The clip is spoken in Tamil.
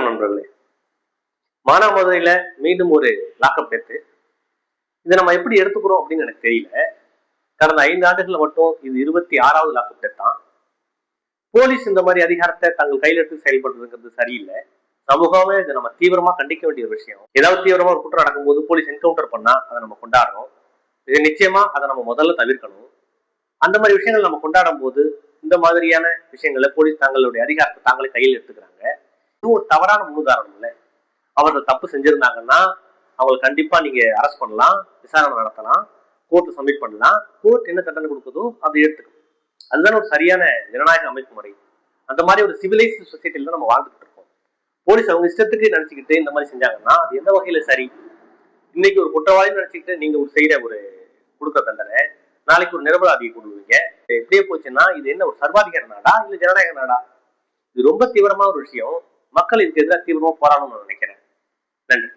வணக்கம் நண்பர்களே. மானாமதுரையில மீண்டும் ஒரு லாக்அப் டெத்து. இதை நம்ம எப்படி எடுத்துக்கிறோம் அப்படின்னு எனக்கு தெரியல. கடந்த 5 ஆண்டுகள்ல மட்டும் இது 26வது லாக்அப் டெத் தான். போலீஸ் இந்த மாதிரி அதிகாரத்தை தங்கள் கையில் எடுத்து செயல்படுறதுங்கிறது சரியில்லை. சமூகமே இதை நம்ம தீவிரமா கண்டிக்க வேண்டிய ஒரு விஷயம். ஏதாவது தீவிரமா ஒரு குற்றம் நடக்கும்போது போலீஸ் என்கவுண்டர் பண்ணா அதை நம்ம கொண்டாடுறோம். இது நிச்சயமா அதை நம்ம முதல்ல தவிர்க்கணும். அந்த மாதிரி விஷயங்கள் நம்ம கொண்டாடும் போது இந்த மாதிரியான விஷயங்களை போலீஸ் தங்களுடைய அதிகாரத்தை தாங்களே கையில் எடுத்துக்கிறாங்க. இது ஒரு தவறான முன்னுதாரணம் இல்லை. அவர்கள் தப்பு செஞ்சிருந்தாங்கன்னா அவங்களை கண்டிப்பா நீங்க அரெஸ்ட் பண்ணலாம், விசாரணை நடத்தலாம், கோர்ட்டு சப்மிட் பண்ணலாம். கோர்ட் என்ன தண்டனை கொடுக்குதோ அதை எடுத்துக்கணும். அதுதான் ஒரு சரியான ஜனநாயக அமைப்பு முறை. அந்த மாதிரி ஒரு சிவிலைஸ்டு சொசைட்டில தான் நம்ம வாழ்ந்துட்டு இருக்கோம். போலீஸ் அவங்க இஷ்டத்துக்கு நினைச்சுக்கிட்டு இந்த மாதிரி செஞ்சாங்கன்னா அது எந்த வகையில சரி? இன்னைக்கு ஒரு குற்றவாளின்னு நினைச்சுக்கிட்டு நீங்க ஒரு செய்யற ஒரு கொடுக்குற தண்டனை நாளைக்கு ஒரு நிரபராதியை கொடுக்குறீங்க. எப்படியே போச்சுன்னா இது என்ன ஒரு சர்வாதிகார நாடா இல்ல ஜனநாயக நாடா? இது ரொம்ப தீவிரமான ஒரு விஷயம். மக்கள் இதுக்கு எதிராக தீவிரமா போராடணும்னு நினைக்கிறேன். நன்றி.